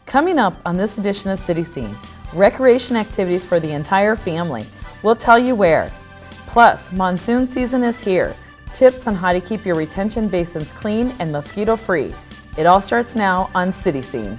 Coming up on this edition of City Scene, recreation activities for the entire family. We'll tell you where. Plus, monsoon season is here. Tips on how to keep your retention basins clean and mosquito-free. It all starts now on City Scene.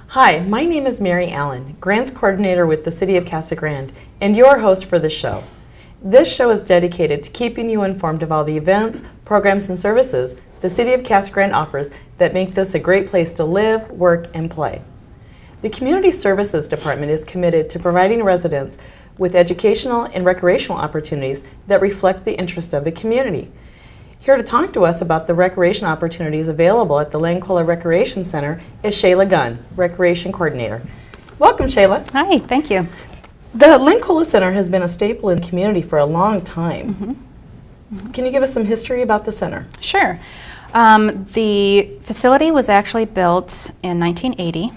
Hi, my name is Mary Allen, Grants Coordinator with the City of Casa Grande, and your host for this show. This show is dedicated to keeping you informed of all the events, programs, and services the City of Casa Grande offers that make this a great place to live, work, and play. The Community Services Department is committed to providing residents with educational and recreational opportunities that reflect the interest of the community. Here to talk to us about the recreation opportunities available at the Len Colla Recreation Center is Shayla Gunn, Recreation Coordinator. Welcome, Shayla. Hi, thank you. The Len Colla Center has been a staple in the community for a long time. Can you give us some history about the center? Sure. The facility was actually built in 1980.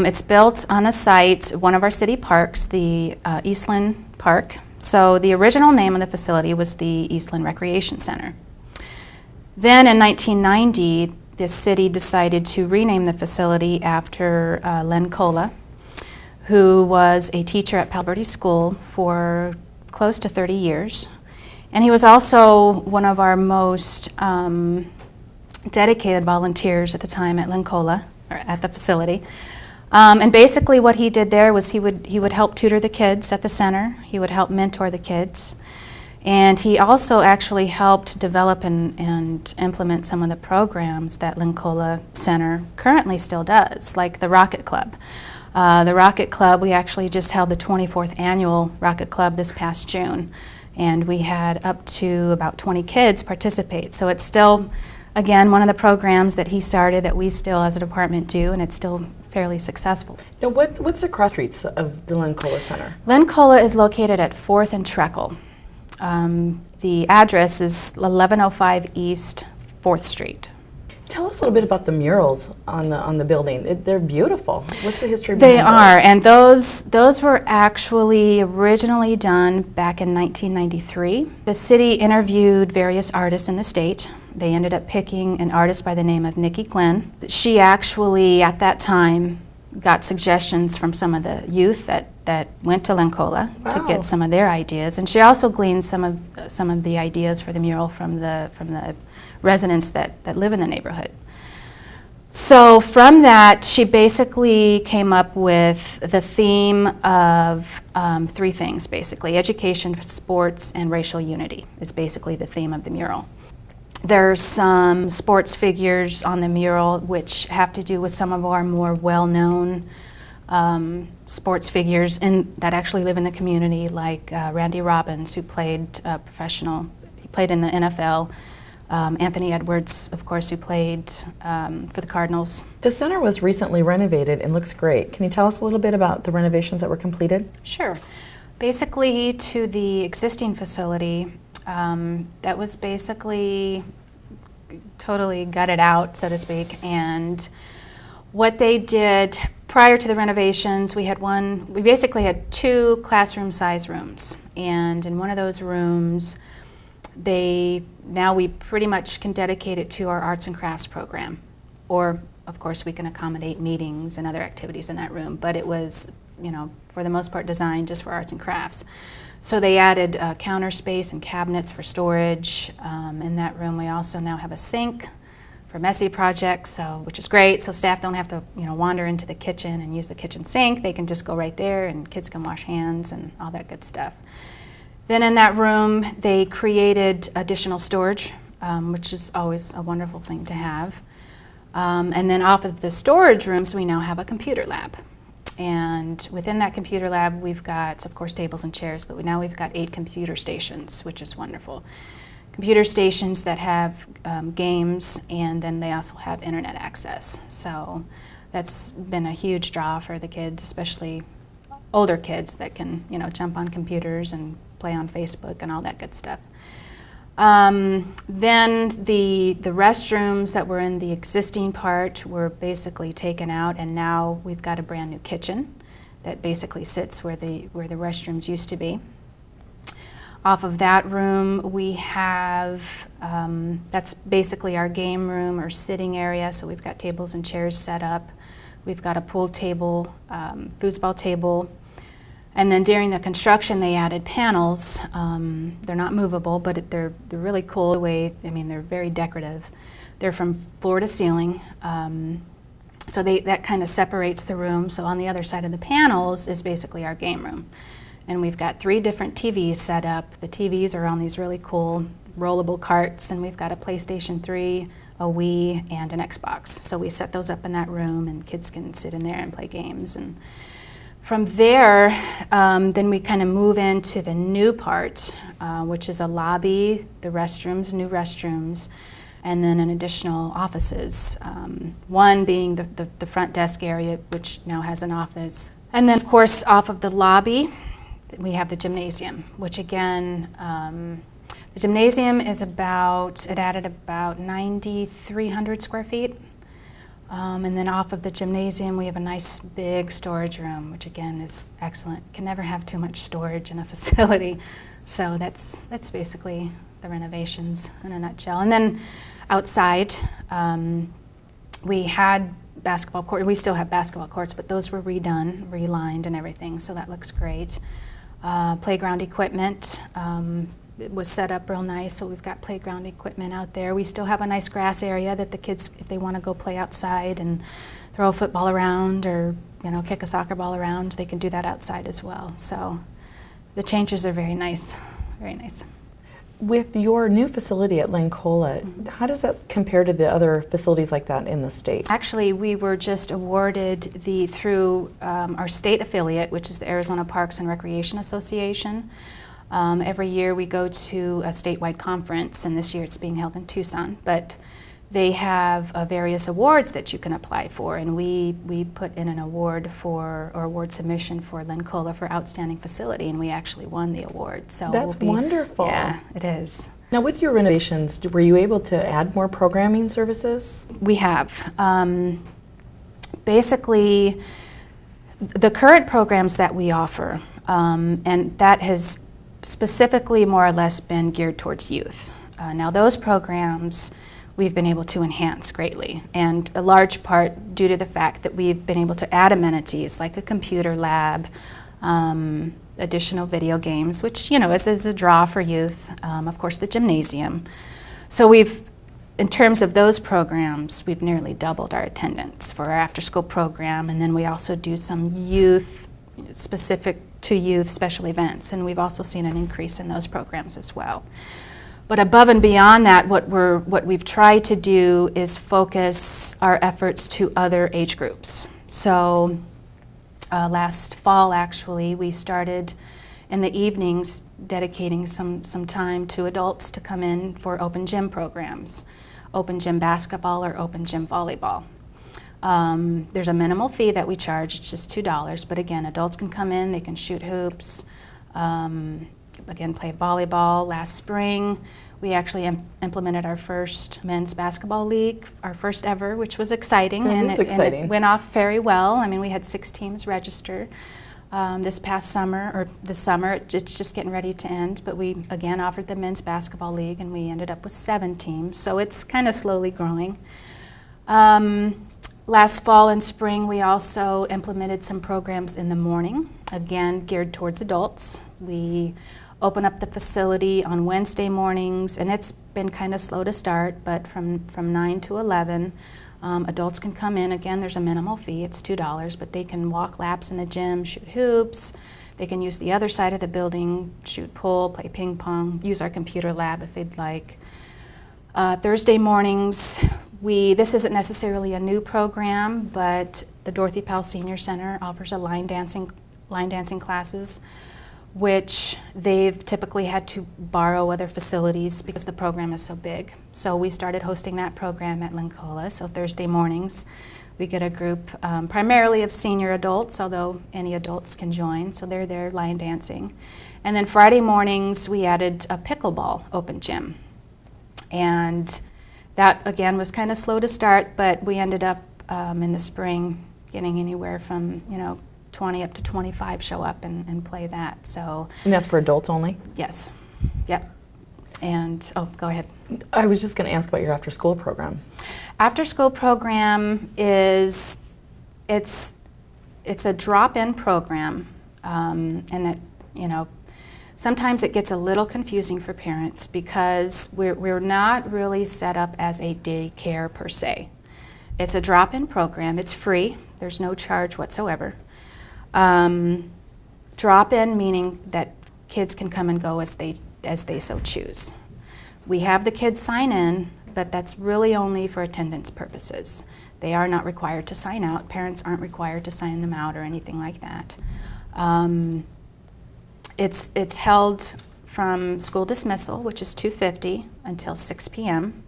It's built on the site, one of our city parks, the Eastland Park. So the original name of the facility was the Eastland Recreation Center. Then in 1990, the city decided to rename the facility after Len Colla, who was a teacher at Palo Verde School for close to 30 years. And he was also one of our most dedicated volunteers at the time at Len Colla, or at the facility. And basically what he did there was he would help tutor the kids at the center. He would help mentor the kids. And he also actually helped develop and implement some of the programs that Len Colla Center currently still does, like the Rocket Club. The Rocket Club, we actually just held the 24th annual Rocket Club this past June. And we had up to about 20 kids participate. So it's still, again, one of the programs that he started that we still as a department do, and it's still fairly successful. Now, what's the cross streets of the Len Colla Center? Len Colla is located at 4th and Treckle. The address is 1105 East 4th Street. Tell us a little bit about the murals on the building. They're beautiful. What's the history behind They are, and those were actually originally done back in 1993. The city interviewed various artists in the state. They ended up picking an artist by the name of Nikki Glenn. She actually, at that time, got suggestions from some of the youth that went to Len Colla to get some of their ideas, and she also gleaned some of the ideas for the mural from the residents that live in the neighborhood. So from that, she basically came up with the theme of 3 things, basically. Education, sports, and racial unity is basically the theme of the mural. There's some sports figures on the mural which have to do with some of our more well-known sports figures that actually live in the community, like Randy Robbins, who played he played in the NFL. Anthony Edwards, of course, who played for the Cardinals. The center was recently renovated and looks great. Can you tell us a little bit about the renovations that were completed? Sure. Basically, to the existing facility, that was basically totally gutted out, so to speak, and what they did prior to the renovations, we basically had 2 classroom-sized rooms, and in one of those rooms, now we pretty much can dedicate it to our arts and crafts program, or of course we can accommodate meetings and other activities in that room, but it was, for the most part designed just for arts and crafts. So they added counter space and cabinets for storage. In that room we also now have a sink for messy projects, which is great, so staff don't have to wander into the kitchen and use the kitchen sink. They can just go right there and kids can wash hands and all that good stuff. Then in that room they created additional storage, which is always a wonderful thing to have. And then off of the storage rooms we now have a computer lab. And within that computer lab, we've got, of course, tables and chairs, but now we've got 8 computer stations, which is wonderful. Computer stations that have games, and then they also have internet access. So that's been a huge draw for the kids, especially older kids that can, you know, jump on computers and play on Facebook and all that good stuff. Then the restrooms that were in the existing part were basically taken out, and now we've got a brand new kitchen that basically sits where the restrooms used to be. Off of that room, we have, that's basically our game room or sitting area, so we've got tables and chairs set up. We've got a pool table, foosball table, and then during the construction they added panels. They're not movable, but they're really cool the way, I mean, they're very decorative. They're from floor to ceiling, so that kind of separates the room. So on the other side of the panels is basically our game room. And we've got 3 different TVs set up. The TVs are on these really cool rollable carts, and we've got a PlayStation 3, a Wii, and an Xbox. So we set those up in that room, and kids can sit in there and play games. And from there, then we kind of move into the new part, which is a lobby, the restrooms, new restrooms, and then an additional offices. One being the front desk area, which now has an office. And then, of course, off of the lobby, we have the gymnasium, which again, the gymnasium is it added about 9,300 square feet. And then off of the gymnasium, we have a nice big storage room, which again is excellent. Can never have too much storage in a facility. So that's basically the renovations in a nutshell. And then outside, we had basketball court. We still have basketball courts, but those were redone, relined and everything, so that looks great. Playground equipment, it was set up real nice, so we've got playground equipment out there. We still have a nice grass area that the kids, if they want to go play outside and throw a football around or, you know, kick a soccer ball around, they can do that outside as well. So the changes are very nice, very nice. With your new facility at Len Colla, how does that compare to the other facilities like that in the state? Actually, we were just awarded through our state affiliate, which is the Arizona Parks and Recreation Association. Every year we go to a statewide conference, and this year it's being held in Tucson, but they have various awards that you can apply for, and we put in an award award submission for Len Colla for Outstanding Facility, and we actually won the award. So that's wonderful. Yeah, it is. Now with your renovations, were you able to add more programming services? We have. Basically, the current programs that we offer, and that has specifically more or less been geared towards youth. Now those programs we've been able to enhance greatly, and a large part due to the fact that we've been able to add amenities like a computer lab, additional video games, which, you know, is a draw for youth, of course the gymnasium. So in terms of those programs, we've nearly doubled our attendance for our after-school program, and then we also do some youth, specific to youth special events, and we've also seen an increase in those programs as well. But above and beyond that, what we've tried to do is focus our efforts to other age groups. So last fall, actually, we started in the evenings dedicating some time to adults to come in for open gym programs, open gym basketball or open gym volleyball. There's a minimal fee that we charge, it's just $2, but again, adults can come in, they can shoot hoops, again, play volleyball. Last spring, we actually implemented our first men's basketball league, our first ever, which was exciting. And it went off very well. I mean, we had 6 teams register this summer. It's just getting ready to end, but we again offered the men's basketball league, and we ended up with 7 teams, so it's kind of slowly growing. Last fall and spring, we also implemented some programs in the morning, again geared towards adults. We open up the facility on Wednesday mornings, and it's been kind of slow to start, but from 9 to 11, adults can come in. Again, there's a minimal fee, it's $2, but they can walk laps in the gym, shoot hoops. They can use the other side of the building, shoot pool, play ping pong, use our computer lab if they'd like. Thursday mornings, this isn't necessarily a new program, but the Dorothy Powell Senior Center offers a line dancing classes, which they've typically had to borrow other facilities because the program is so big. So we started hosting that program at Len Colla. So Thursday mornings, we get a group primarily of senior adults, although any adults can join. So they're there line dancing. And then Friday mornings, we added a pickleball open gym. And that, again, was kind of slow to start, but we ended up in the spring getting anywhere from, 20 up to 25 show up and play that. So. And that's for adults only? Yes. Yep. And, oh, go ahead. I was just going to ask about your after-school program. After-school program it's a drop-in program, and it, sometimes it gets a little confusing for parents because we're not really set up as a daycare per se. It's a drop-in program. It's free. There's no charge whatsoever. Drop-in meaning that kids can come and go as they so choose. We have the kids sign in, but that's really only for attendance purposes. They are not required to sign out. Parents aren't required to sign them out or anything like that. It's held from school dismissal, which is 2:50 until 6 p.m.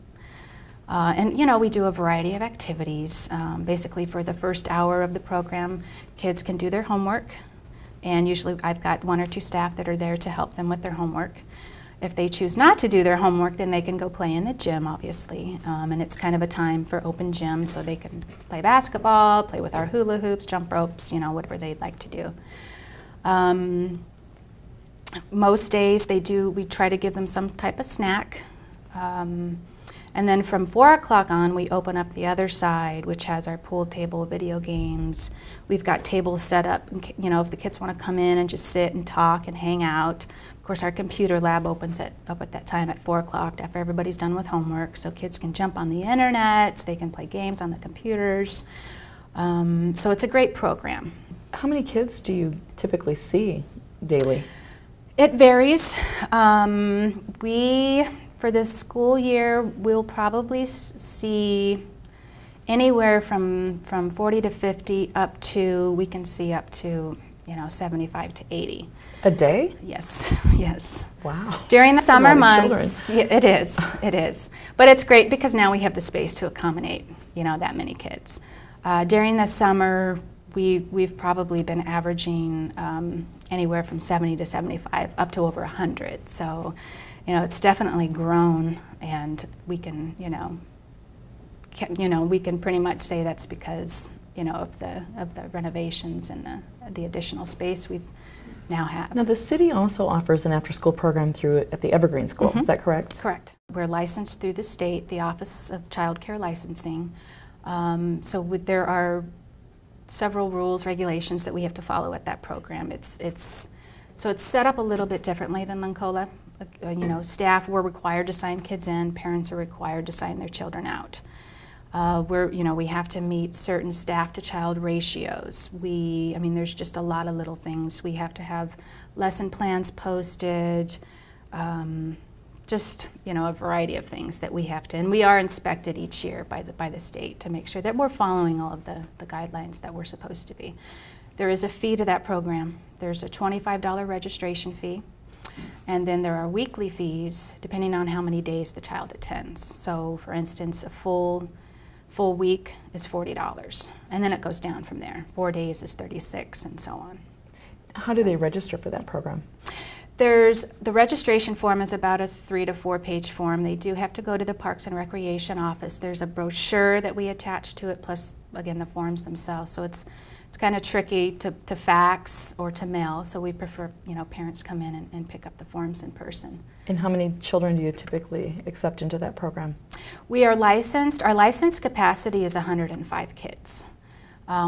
And we do a variety of activities. Basically for the first hour of the program, kids can do their homework, and usually I've got 1 or 2 staff that are there to help them with their homework. If they choose not to do their homework, then they can go play in the gym, obviously. And it's kind of a time for open gym, so they can play basketball, play with our hula hoops, jump ropes, whatever they'd like to do. Most days we try to give them some type of snack. And then from 4 o'clock on, we open up the other side, which has our pool table, video games. We've got tables set up, if the kids want to come in and just sit and talk and hang out. Of course, our computer lab opens up at that time at 4 o'clock after everybody's done with homework, so kids can jump on the internet, they can play games on the computers. So it's a great program. How many kids do you typically see daily? It varies. For this school year, we'll probably see anywhere from 40 to 50 up to, we can see up to, 75 to 80. A day? Yes, yes. Wow. During the That's a summer lot of months, yeah, it is. But it's great because now we have the space to accommodate, that many kids. During the summer, we've probably been averaging anywhere from 70 to 75 up to over 100. So, it's definitely grown, and we can, we can pretty much say that's because, of the renovations and the additional space we've now have. Now, the city also offers an after-school program at the Evergreen School. Mm-hmm. Is that correct? Correct. We're licensed through the state, the Office of Child Care Licensing. There are several rules, regulations that we have to follow at that program. It's set up a little bit differently than Len Colla. Staff were required to sign kids in, parents are required to sign their children out. We have to meet certain staff to child ratios. There's just a lot of little things. We have to have lesson plans posted, just, a variety of things that we have to, and we are inspected each year by the state to make sure that we're following all of the guidelines that we're supposed to be. There is a fee to that program. There's a $25 registration fee. And then there are weekly fees depending on how many days the child attends. So for instance, a full week is $40, and then it goes down from there. 4 days is $36, and so on. How do they register for that program? The registration form is about a 3 to 4 page form. They do have to go to the Parks and Recreation office. There's a brochure that we attach to it, plus again the forms themselves. So it's kind of tricky to fax or to mail, so we prefer parents come in and pick up the forms in person. And how many children do you typically accept into that program? We are licensed. Our licensed capacity is 105 kids.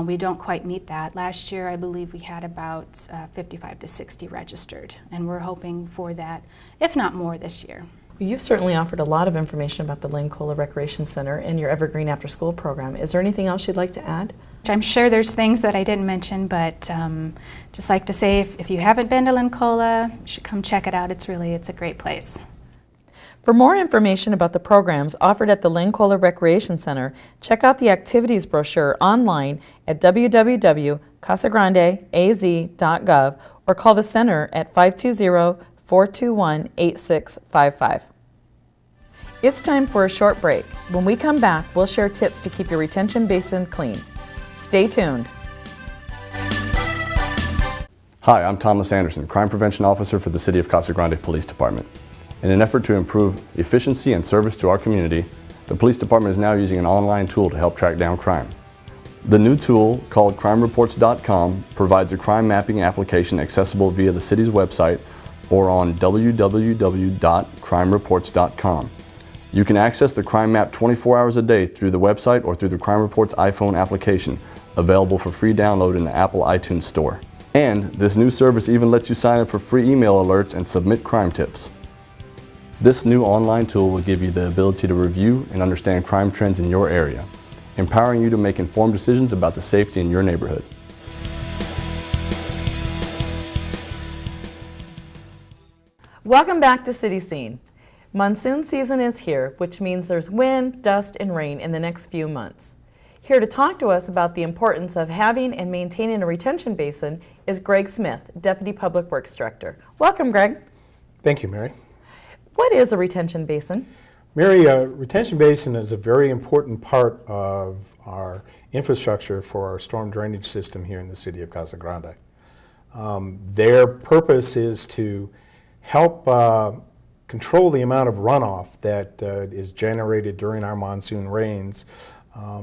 We don't quite meet that. Last year, I believe we had about 55 to 60 registered, and we're hoping for that, if not more, this year. You've certainly offered a lot of information about the Len Colla Recreation Center and your Evergreen After School program. Is there anything else you'd like to add? I'm sure there's things that I didn't mention, but just like to say, if you haven't been to Len Colla, you should come check it out. It's a great place. For more information about the programs offered at the Len Colla Recreation Center, check out the activities brochure online at www.casagrandeaz.gov or call the center at 520-421-8655. It's time for a short break. When we come back, we'll share tips to keep your retention basin clean. Stay tuned. Hi, I'm Thomas Anderson, Crime Prevention Officer for the City of Casa Grande Police Department. In an effort to improve efficiency and service to our community, the police department is now using an online tool to help track down crime. The new tool, called crimereports.com, provides a crime mapping application accessible via the city's website or on www.crimereports.com. You can access the crime map 24 hours a day through the website or through the Crime Reports iPhone application, available for free download in the Apple iTunes Store. And this new service even lets you sign up for free email alerts and submit crime tips. This new online tool will give you the ability to review and understand crime trends in your area, empowering you to make informed decisions about the safety in your neighborhood. Welcome back to CityScene. Monsoon season is here, which means there's wind, dust, and rain in the next few months. Here to talk to us about the importance of having and maintaining a retention basin is Greg Smith, Deputy Public Works Director. Welcome, Greg. Thank you, Mary. What is a retention basin? Mary, a retention basin is a very important part of our infrastructure for our storm drainage system here in the city of Casa Grande. Their purpose is to help control the amount of runoff that is generated during our monsoon rains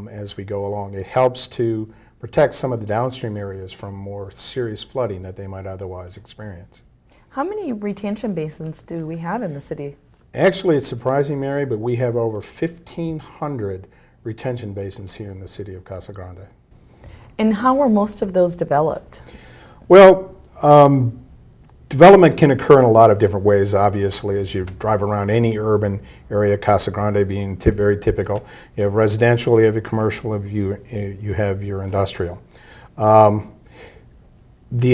as we go along. It helps to protect some of the downstream areas from more serious flooding that they might otherwise experience. How many retention basins do we have in the city? Actually, it's surprising, Mary, but we have over 1,500 retention basins here in the city of Casa Grande. And how were most of those developed? Well, development can occur in a lot of different ways, obviously, as you drive around any urban area, Casa Grande being very typical. You have residential, you have your commercial, you have your industrial. The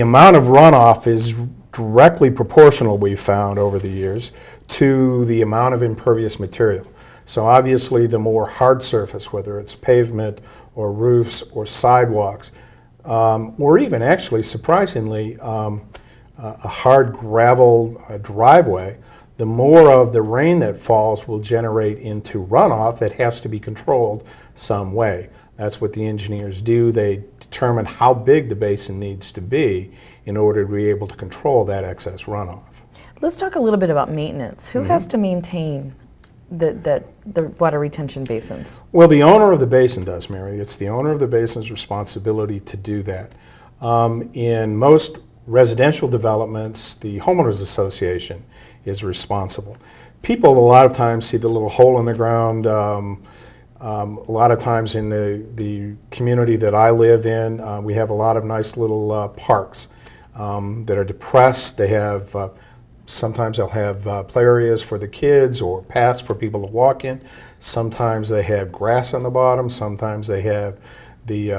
amount of runoff is directly proportional, we've found over the years, to the amount of impervious material. So obviously the more hard surface, whether it's pavement or roofs or sidewalks, or even actually surprisingly a hard gravel driveway, the more of the rain that falls will generate into runoff that has to be controlled some way. That's what the engineers do. They determine how big the basin needs to be in order to be able to control that excess runoff. Let's talk a little bit about maintenance. Who has to maintain the water retention basins? Well, the owner of the basin does, Mary. It's the owner of the basin's responsibility to do that. In most residential developments, the homeowners association is responsible. People a lot of times see the little hole in the ground. A lot of times in the community that I live in, we have a lot of nice little parks that are depressed. They have, sometimes they'll have play areas for the kids or paths for people to walk in. Sometimes they have grass on the bottom. Sometimes they have the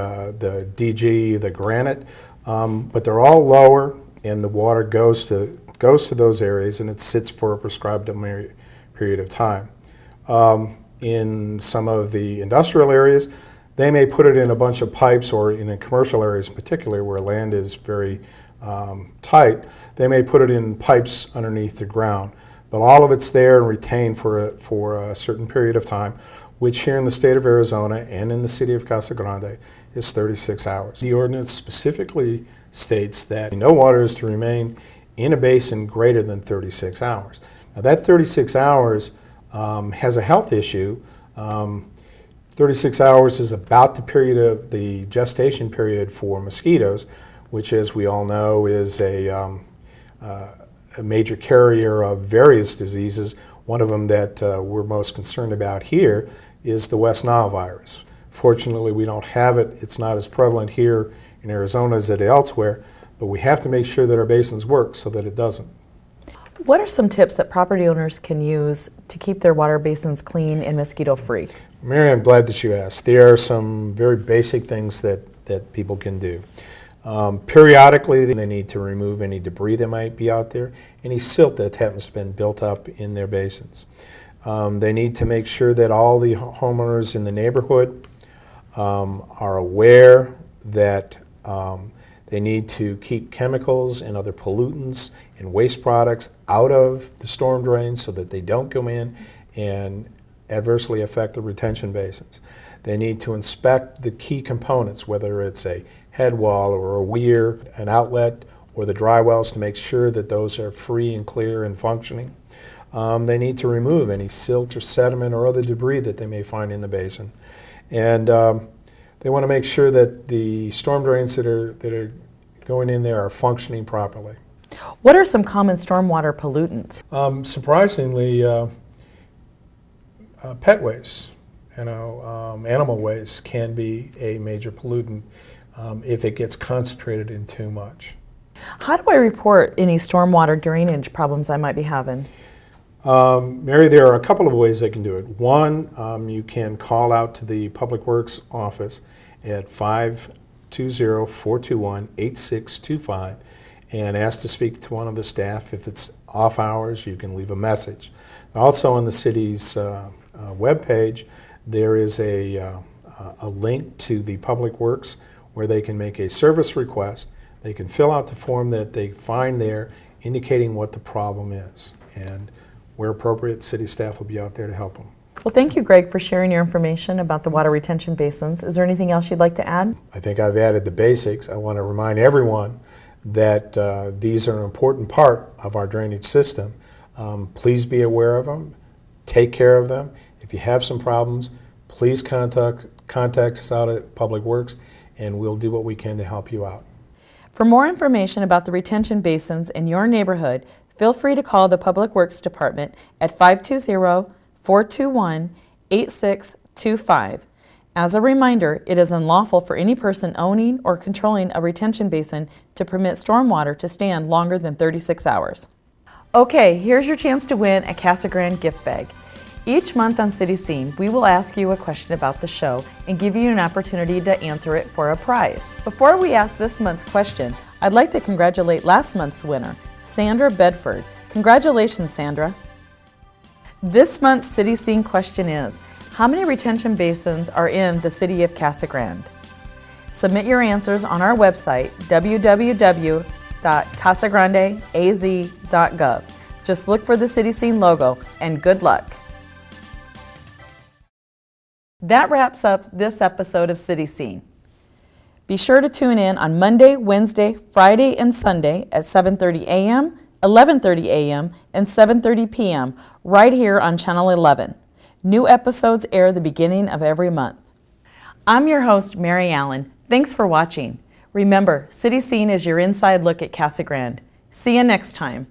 DG, the granite. But they're all lower, and the water goes to those areas, and it sits for a prescribed period of time. In some of the industrial areas, they may put it in a bunch of pipes, or in commercial areas in particular where land is very tight, they may put it in pipes underneath the ground. But all of it's there and retained for a certain period of time, which here in the state of Arizona and in the city of Casa Grande is 36 hours. The ordinance specifically states that no water is to remain in a basin greater than 36 hours. Now that 36 hours has a health issue. 36 hours is about the period of the gestation period for mosquitoes, which, as we all know, is a major carrier of various diseases. One of them that we're most concerned about here is the West Nile virus. Fortunately, we don't have it. It's not as prevalent here in Arizona as it is elsewhere, but we have to make sure that our basins work so that it doesn't. What are some tips that property owners can use to keep their water basins clean and mosquito-free? Mary, I'm glad that you asked. There are some very basic things that people can do. Periodically, they need to remove any debris that might be out there, any silt that has been built up in their basins. They need to make sure that all the homeowners in the neighborhood are aware that they need to keep chemicals and other pollutants and waste products out of the storm drains so that they don't go in and adversely affect the retention basins. They need to inspect the key components, whether it's a head wall or a weir, an outlet, or the dry wells, to make sure that those are free and clear and functioning. They need to remove any silt or sediment or other debris that they may find in the basin. And they want to make sure that the storm drains that are going in there are functioning properly. What are some common stormwater pollutants? Surprisingly, pet waste, animal waste can be a major pollutant if it gets concentrated in too much. How do I report any stormwater drainage problems I might be having? Mary, there are a couple of ways they can do it. One, you can call out to the Public Works office at 520-421-8625 and ask to speak to one of the staff. If it's off hours, you can leave a message. Also on the city's webpage, there is a link to the Public Works where they can make a service request. They can fill out the form that they find there indicating what the problem is. And where appropriate, city staff will be out there to help them. Well, thank you, Greg, for sharing your information about the water retention basins. Is there anything else you'd like to add? I think I've added the basics. I want to remind everyone that these are an important part of our drainage system. Please be aware of them. Take care of them. If you have some problems, please contact us out at Public Works, and we'll do what we can to help you out. For more information about the retention basins in your neighborhood, feel free to call the Public Works Department at 520-421-8625. As a reminder, it is unlawful for any person owning or controlling a retention basin to permit stormwater to stand longer than 36 hours. Okay, here's your chance to win a Casa Grande gift bag. Each month on CityScene, we will ask you a question about the show and give you an opportunity to answer it for a prize. Before we ask this month's question, I'd like to congratulate last month's winner, Sandra Bedford. Congratulations, Sandra. This month's CityScene question is, how many retention basins are in the city of Casa Grande? Submit your answers on our website, www.casagrandeaz.gov. Just look for the CityScene logo, and good luck. That wraps up this episode of CityScene. Be sure to tune in on Monday, Wednesday, Friday, and Sunday at 7:30 a.m., 11:30 a.m., and 7:30 p.m. right here on Channel 11. New episodes air the beginning of every month. I'm your host, Mary Allen. Thanks for watching. Remember, CityScene is your inside look at Casa Grande. See you next time.